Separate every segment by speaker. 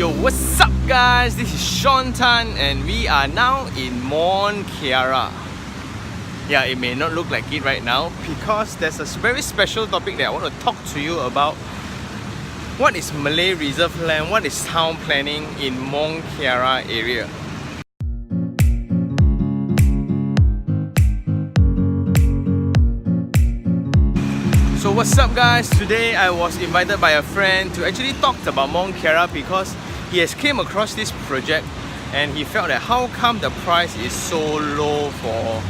Speaker 1: Yo, what's up guys? This is Sean Tan and we are now in MONT KIARA. Yeah, it may not look like it right now because there's a very special topic that I want to talk to you about. What is Malay Reserve Land? What is town planning in MONT KIARA area? So what's up guys? Today I was invited by a friend to actually talk about MONT KIARA because he has came across this project and he felt that how come the price is so low for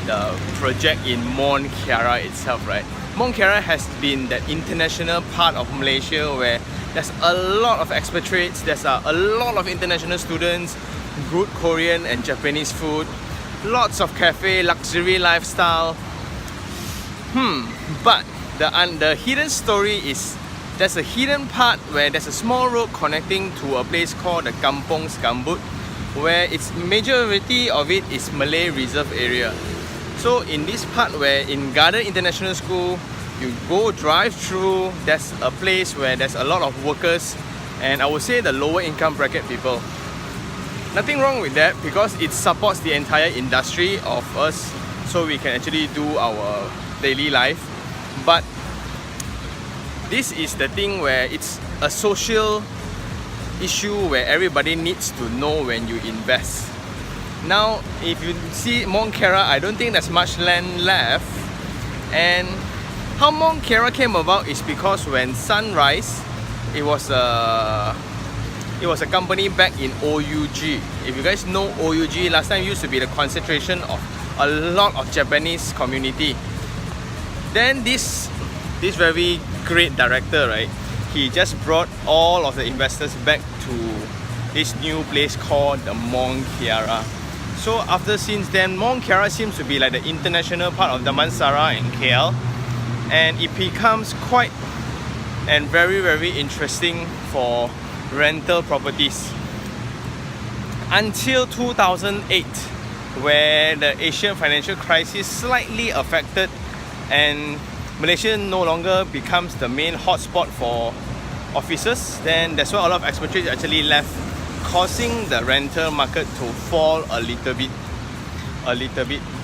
Speaker 1: the project in MONT KIARA itself, right? MONT KIARA has been that international part of Malaysia where there's a lot of expatriates, there's a lot of international students, good Korean and Japanese food, lots of cafe, luxury lifestyle. But the hidden story is there's a hidden part where there's a small road connecting to a place called the Kampong Skambut, where its majority of it is Malay Reserve area. So in this part where in Garden International School you go drive through, there's a place where there's a lot of workers and I would say the lower income bracket people. Nothing wrong with that because it supports the entire industry of us so we can actually do our daily life. But this is the thing where it's a social issue where everybody needs to know when you invest. Now, if you see MONT KIARA, I don't think there's much land left. And how MONT KIARA came about is because when Sunrise, it was a company back in OUG. If you guys know OUG, last time it used to be the concentration of a lot of Japanese community. Then this very great director, right? He just brought all of the investors back to this new place called the MONT KIARA. So since then, MONT KIARA seems to be like the international part of Damansara in KL, and it becomes quite and very interesting for rental properties until 2008, where the Asian financial crisis slightly affected and Malaysia no longer becomes the main hotspot for offices. Then that's why a lot of expatriates actually left, causing the rental market to fall a little bit.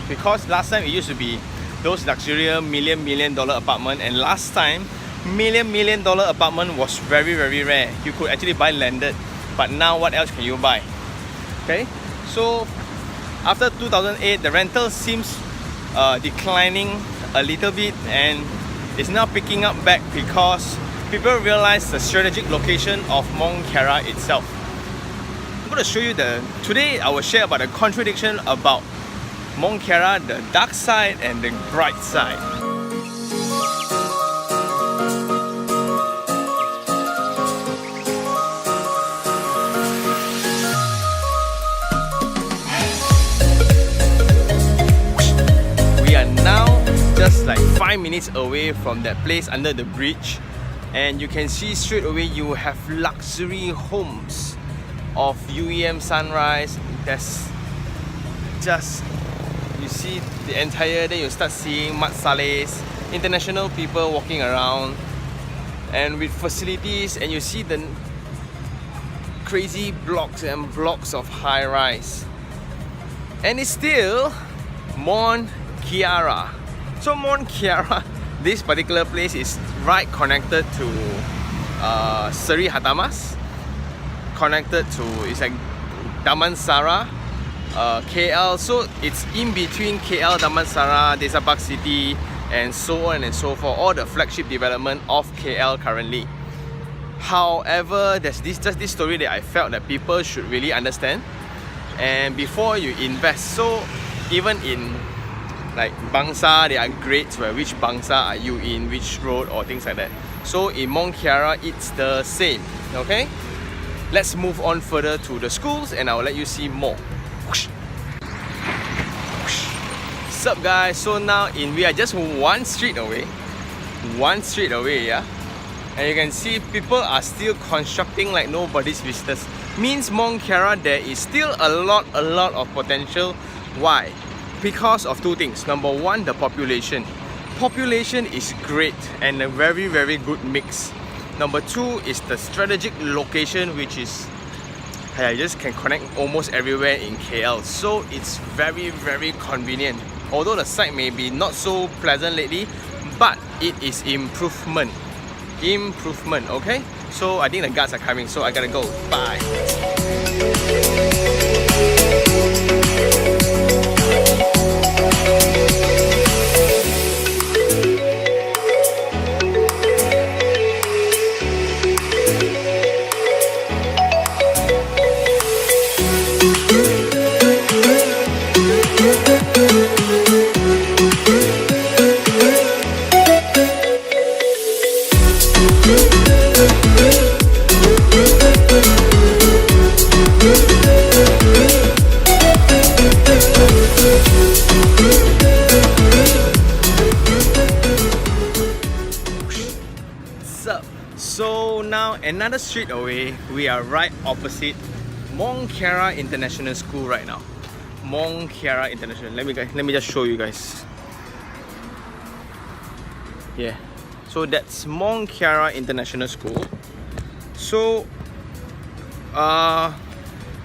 Speaker 1: Because last time it used to be those luxurious million dollar apartment, and last time million dollar apartment was very rare. You could actually buy landed, but now what else can you buy? Okay, so after 2008 the rental seems declining a little bit and it's now picking up back because people realize the strategic location of MONT KIARA itself. I'm going to show you today I will share about the contradiction about MONT KIARA, the dark side and the bright side. We are now just like 5 minutes away from that place under the bridge, and you can see straight away you have luxury homes of UEM Sunrise. There's just, you see the entire, then you start seeing Mat Saleh's, international people walking around and with facilities, and you see the crazy blocks and blocks of high rise, and it's still MONT KIARA. So MONT KIARA, this particular place is right connected to Seri Hatamas, connected to, it's like Damansara, KL. So it's in between KL, Damansara, Desa Park City, and so on and so forth, all the flagship development of KL currently. However, there's just this story that I felt that people should really understand, and before you invest. So even in like Bangsa, there are grades where which Bangsa are you in, which road or things like that. So in MONT KIARA, it's the same. Okay, let's move on further to the schools and I'll let you see more. What's up guys? So now we are just one street away, yeah, and you can see people are still constructing like nobody's business. Means MONT KIARA, there is still a lot of potential. Why? Because of two things. Number one, the population. Population is great and a very good mix. Number 2 is the strategic location, which is you just can connect almost everywhere in KL, so it's very convenient. Although the site may be not so pleasant lately, but it is improvement, okay? So I think the guards are coming, so I gotta go. Bye. So now another street away, we are right opposite MONT KIARA International School right now. MONT KIARA International. Let me just show you guys. Yeah. So that's MONT KIARA International School. So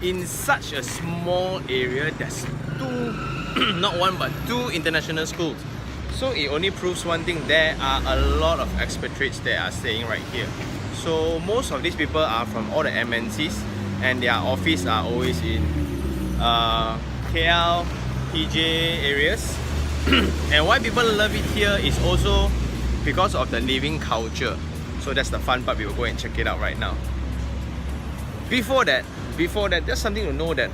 Speaker 1: in such a small area, there's two, not one but two international schools. So it only proves one thing: there are a lot of expatriates that are staying right here. So most of these people are from all the MNCs, and their office are always in KL, PJ areas. And why people love it here is also because of the living culture. So that's the fun part. We will go and check it out right now. Before that, just something to know that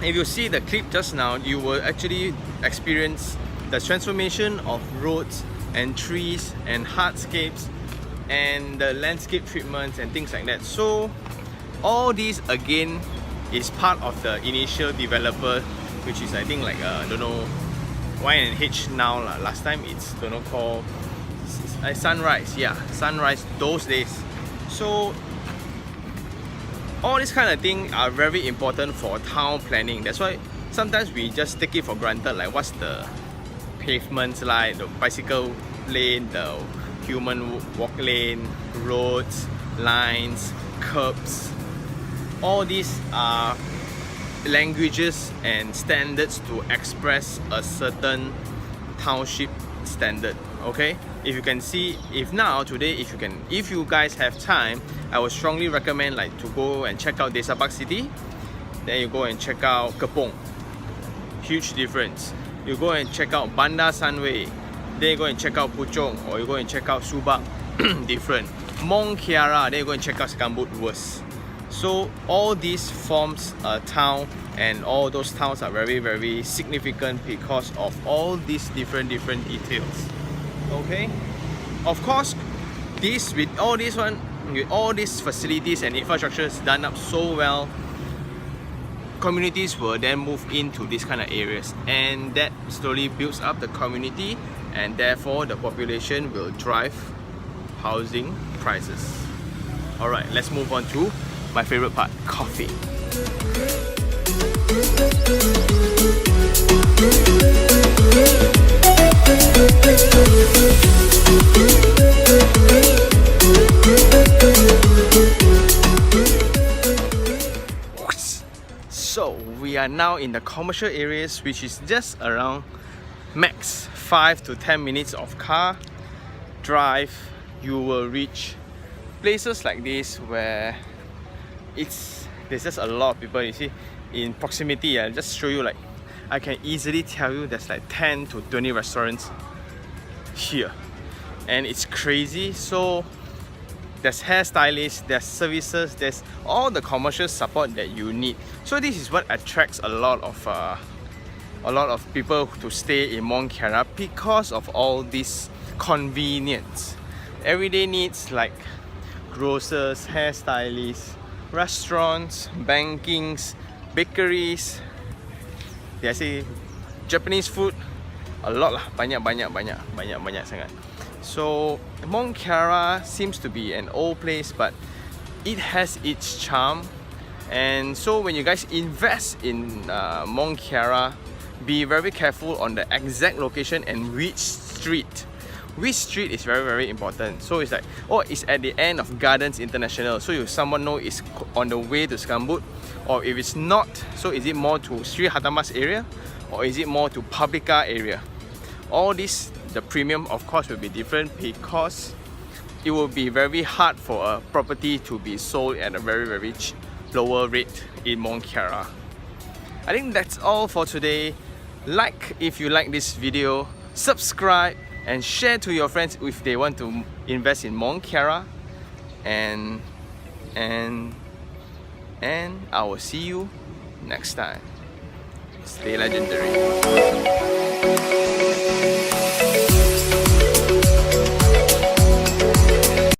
Speaker 1: if you see the clip just now, you will actually experience the transformation of roads and trees and hardscapes and the landscape treatments and things like that. So all these again is part of the initial developer, which is I think like I don't know, Y&H now lah. Last time it's don't know called Sunrise. Yeah, Sunrise those days. So all these kind of things are very important for town planning. That's why sometimes we just take it for granted, like what's the pavements like, the bicycle lane, the human walk lane, roads, lines, curbs. All these are languages and standards to express a certain township standard. Okay, if you can see, if you guys have time, I would strongly recommend like to go and check out Desa Park City. Then you go and check out Kepong. Huge difference. You go and check out Bandar Sunway. Then you go and check out Puchong, or you go and check out Subak. Different. MONT KIARA. Then you go and check out Skambut. Worse. So all these forms a town, and all those towns are very significant because of all these different details. Okay, of course, with all these facilities and infrastructures done up so well, communities will then move into these kind of areas, and that slowly builds up the community, and therefore the population will drive housing prices. Alright, let's move on to my favorite part, coffee. So we are now in the commercial areas, which is just around max 5 to 10 minutes of car drive. You will reach places like this where there's just a lot of people. You see, in proximity, I'll just show you, like I can easily tell you there's like 10 to 20 restaurants here, and it's crazy. So there's hairstylists, there's services, there's all the commercial support that you need. So this is what attracts a lot of people to stay in MONT KIARA, because of all this convenience, everyday needs like grocers, hairstylists, restaurants, bankings, bakeries. They say Japanese food, a lot lah, banyak sangat. So MONT KIARA seems to be an old place, but it has its charm. And so when you guys invest in MONT KIARA, be very careful on the exact location and which street, which street is very important. So it's like, oh, it's at the end of Gardens International, so if someone know it's on the way to Skambut, or if it's not, so is it more to Sri Hatamas area, or is it more to Publica area? All this, the premium of course will be different, because it will be very hard for a property to be sold at a very lower rate in MONT KIARA. I think that's all for today. Like if you like this video, subscribe and share to your friends if they want to invest in MONT KIARA, and I will see you next time. Stay legendary.